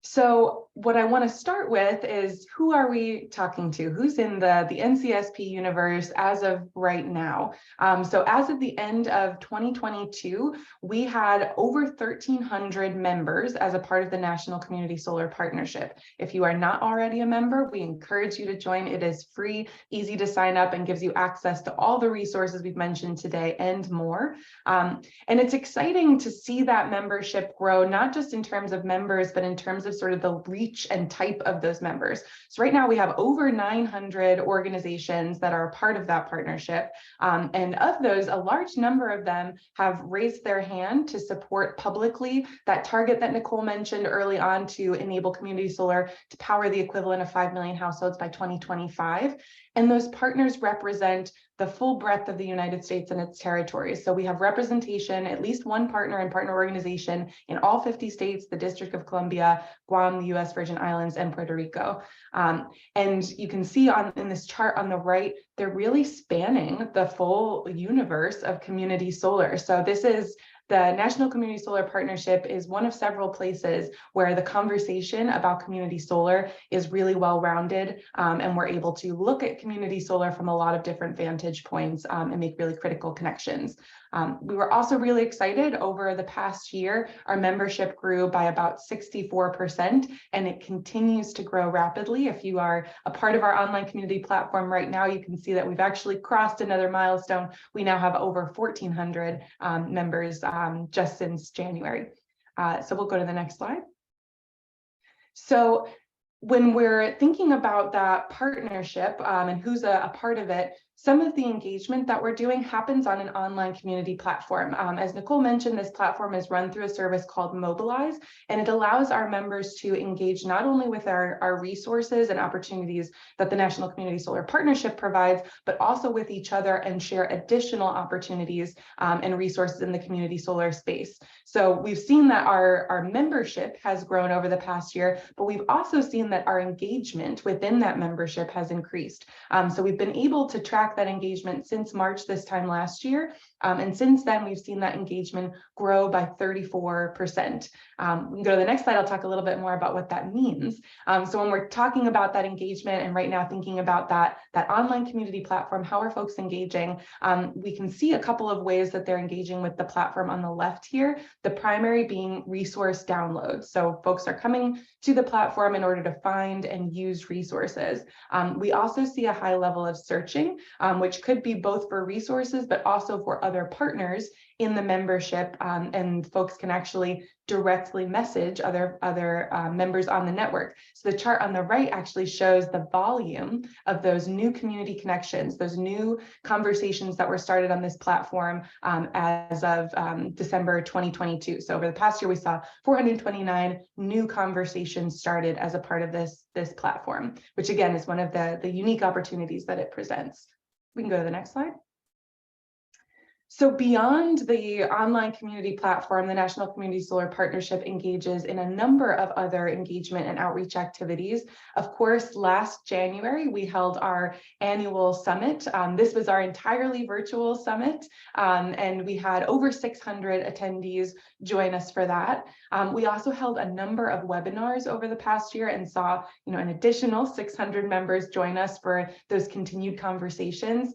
So what I want to start with is, who are we talking to? Who's in the NCSP universe as of right now? So as of the end of 2022, we had over 1,300 members as a part of the National Community Solar Partnership. If you are not already a member, we encourage you to join. It is free, easy to sign up, and gives you access to all the resources we've mentioned today and more. And it's exciting to see that membership grow, not just in terms of members, but in terms of sort of the reach and type of those members. So right now we have over 900 organizations that are a part of that partnership. And of those, a large number of them have raised their hand to support publicly that target that Nicole mentioned early on, to enable community solar to power the equivalent of 5 million households by 2025. And those partners represent the full breadth of the United States and its territories. So we have representation, at least one partner and partner organization in all 50 states, the District of Columbia, Guam, the US Virgin Islands, and Puerto Rico. And you can see in this chart on the right, they're really spanning the full universe of community solar. So this is the National Community Solar Partnership is one of several places where the conversation about community solar is really well-rounded, and we're able to look at community solar from a lot of different vantage points and make really critical connections. We were also really excited over the past year. Our membership grew by about 64%, and it continues to grow rapidly. If you are a part of our online community platform right now, you can see that we've actually crossed another milestone. We now have over 1,400 members just since January. So we'll go to the next slide. So when we're thinking about that partnership and who's a part of it, some of the engagement that we're doing happens on an online community platform. As Nicole mentioned, this platform is run through a service called Mobilize, and it allows our members to engage not only with our resources and opportunities that the National Community Solar Partnership provides, but also with each other and share additional opportunities and resources in the community solar space. So we've seen that our membership has grown over the past year, but we've also seen that our engagement within that membership has increased. So we've been able to track that engagement since March this time last year. And since then, we've seen that engagement grow by 34%. We can go to the next slide. I'll talk a little bit more about what that means. So when we're talking about that engagement, and right now thinking about that online community platform, how are folks engaging? We can see a couple of ways that they're engaging with the platform on the left here, the primary being resource downloads. So folks are coming to the platform in order to find and use resources. We also see a high level of searching, which could be both for resources, but also for other partners in the membership, and folks can actually directly message other members on the network. So the chart on the right actually shows the volume of those new community connections, those new conversations that were started on this platform as of December 2022. So over the past year, we saw 429 new conversations started as a part of this platform, which again is one of the unique opportunities that it presents. We can go to the next slide. So beyond the online community platform, the National Community Solar Partnership engages in a number of other engagement and outreach activities. Of course, last January, we held our annual summit. This was our entirely virtual summit, and we had over 600 attendees join us for that. We also held a number of webinars over the past year and saw, an additional 600 members join us for those continued conversations.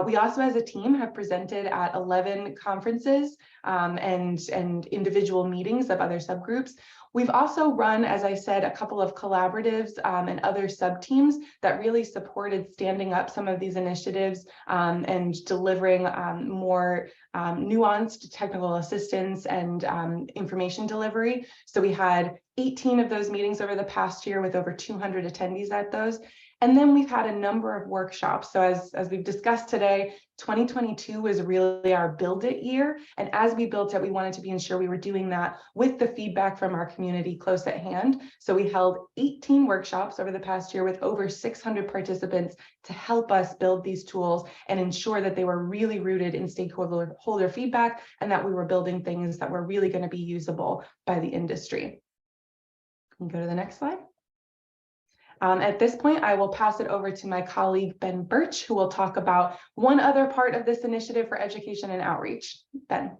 We also, as a team, have presented at 11 conferences and individual meetings of other subgroups. We've also run, as I said, a couple of collaboratives and other sub-teams that really supported standing up some of these initiatives and delivering more nuanced technical assistance and information delivery. So we had 18 of those meetings over the past year with over 200 attendees at those. And then we've had a number of workshops. So as we've discussed today, 2022 was really our build it year. And as we built it, we wanted to ensure we were doing that with the feedback from our community close at hand. So we held 18 workshops over the past year with over 600 participants to help us build these tools and ensure that they were really rooted in stakeholder feedback and that we were building things that were really going to be usable by the industry. Can you go to the next slide? At this point, I will pass it over to my colleague, Ben Birch, who will talk about one other part of this initiative for education and outreach. Ben.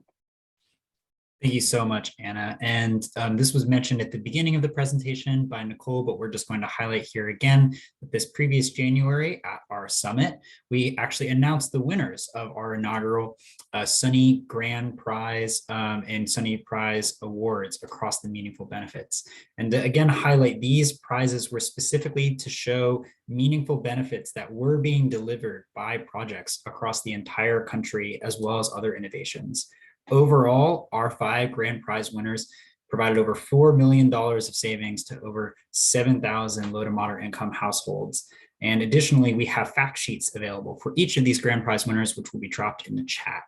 Thank you so much, Anna. And this was mentioned at the beginning of the presentation by Nicole, but we're just going to highlight here again that this previous January at our summit, we actually announced the winners of our inaugural Sunny Grand Prize and Sunny Prize Awards across the meaningful benefits. And to again highlight, these prizes were specifically to show meaningful benefits that were being delivered by projects across the entire country, as well as other innovations. Overall, our 5 grand prize winners provided over $4 million of savings to over 7,000 low to moderate income households. And additionally, we have fact sheets available for each of these grand prize winners, which will be dropped in the chat.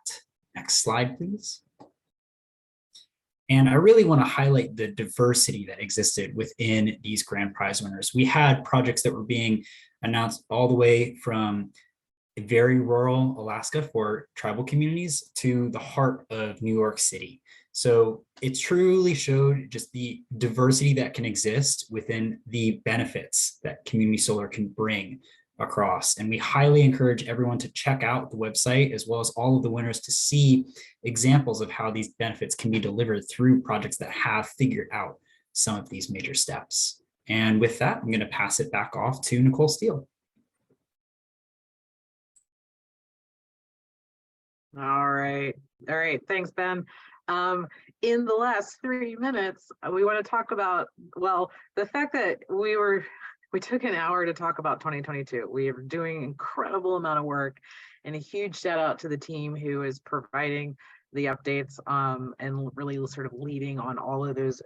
Next slide, please. And I really want to highlight the diversity that existed within these grand prize winners. We had projects that were being announced all the way from very rural Alaska for tribal communities to the heart of New York City. So it truly showed just the diversity that can exist within the benefits that community solar can bring across. And we highly encourage everyone to check out the website, as well as all of the winners, to see examples of how these benefits can be delivered through projects that have figured out some of these major steps. And with that, I'm going to pass it back off to Nicole Steele. All right. Thanks, Ben. In the last 3 minutes, we want to talk about, well, the fact that we took an hour to talk about 2022. We are doing an incredible amount of work, and a huge shout out to the team who is providing the updates and really sort of leading on all of those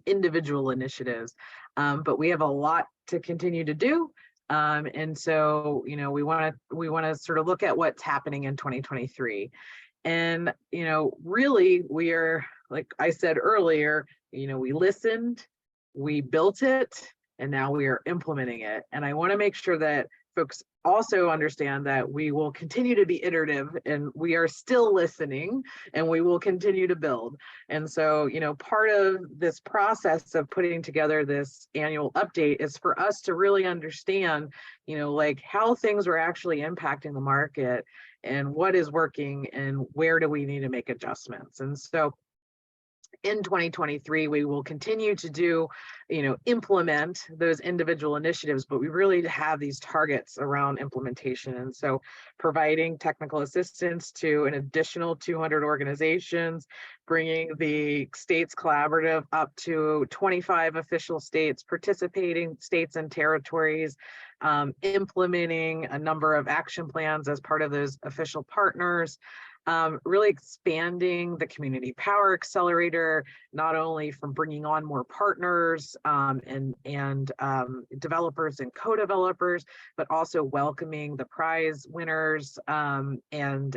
individual initiatives. But we have a lot to continue to do. And so, you know, we want to sort of look at what's happening in 2023. And, you know, really, we are, like I said earlier, you know, we listened, we built it, and now we are implementing it. And I want to make sure that folks also understand that we will continue to be iterative, and we are still listening, and we will continue to build. And so, you know, part of this process of putting together this annual update is for us to really understand, you know, like how things are actually impacting the market and what is working and where do we need to make adjustments. And so in 2023, we will continue to do, you know, implement those individual initiatives, but we really have these targets around implementation. And so providing technical assistance to an additional 200 organizations, bringing the states collaborative up to 25 official states, participating states and territories, implementing a number of action plans as part of those official partners. Really expanding the Community Power Accelerator, not only from bringing on more partners and developers and co-developers, but also welcoming the prize winners and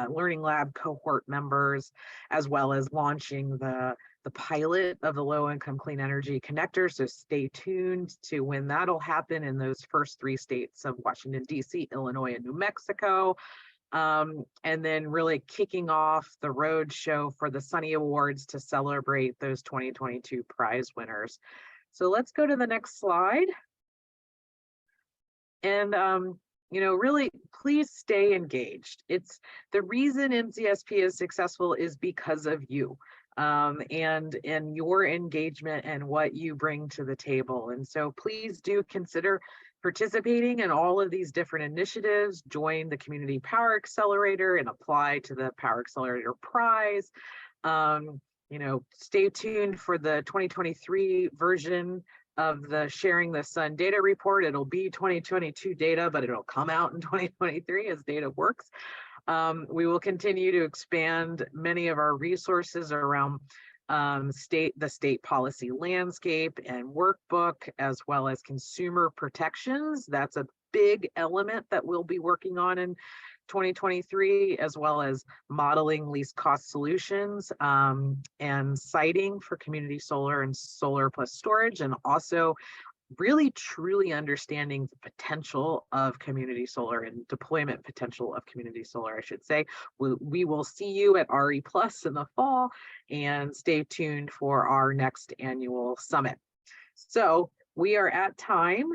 Learning Lab cohort members, as well as launching the pilot of the Low Income Clean Energy Connector. So stay tuned to when that'll happen in those first 3 states of Washington, D.C., Illinois, and New Mexico. And then really kicking off the road show for the Sunny Awards to celebrate those 2022 prize winners. So let's go to the next slide. And, you know, really, please stay engaged. It's the reason NCSP is successful is because of you. And your engagement and what you bring to the table. And so please do consider participating in all of these different initiatives, join the Community Power Accelerator and apply to the Power Accelerator Prize. You know, stay tuned for the 2023 version of the Sharing the Sun data report. It'll be 2022 data, but it'll come out in 2023 as data works. We will continue to expand many of our resources around the state policy landscape and workbook, as well as consumer protections. That's a big element that we'll be working on in 2023, as well as modeling least cost solutions, and siting for community solar and solar plus storage, and also really truly understanding the potential of community solar and deployment potential of community solar, I should say. We will see you at RE Plus in the fall, and stay tuned for our next annual summit. So we are at time.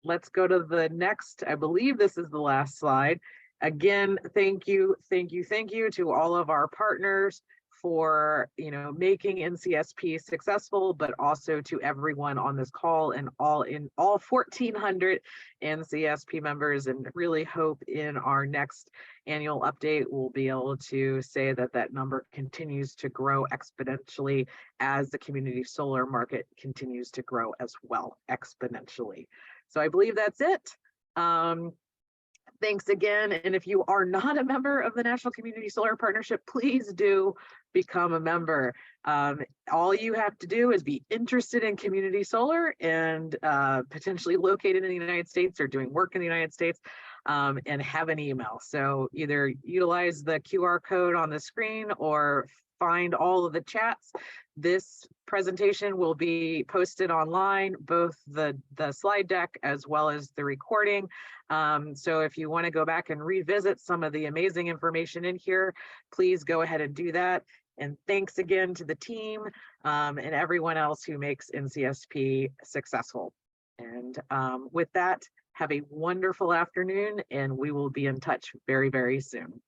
Let's go to the next. I believe this is the last slide. Again, thank you to all of our partners for making NCSP successful, but also to everyone on this call and all 1,400 NCSP members, and really hope in our next annual update we'll be able to say that that number continues to grow exponentially as the community solar market continues to grow as well, exponentially. So I believe that's it. Thanks again. And if you are not a member of the National Community Solar Partnership, please do become a member. All you have to do is be interested in community solar and potentially located in the United States or doing work in the United States, and have an email. So either utilize the QR code on the screen or find all of the chats. This presentation will be posted online, both the slide deck as well as the recording. So if you want to go back and revisit some of the amazing information in here, please go ahead and do that. And thanks again to the team and everyone else who makes NCSP successful. And with that, have a wonderful afternoon, and we will be in touch very, very soon.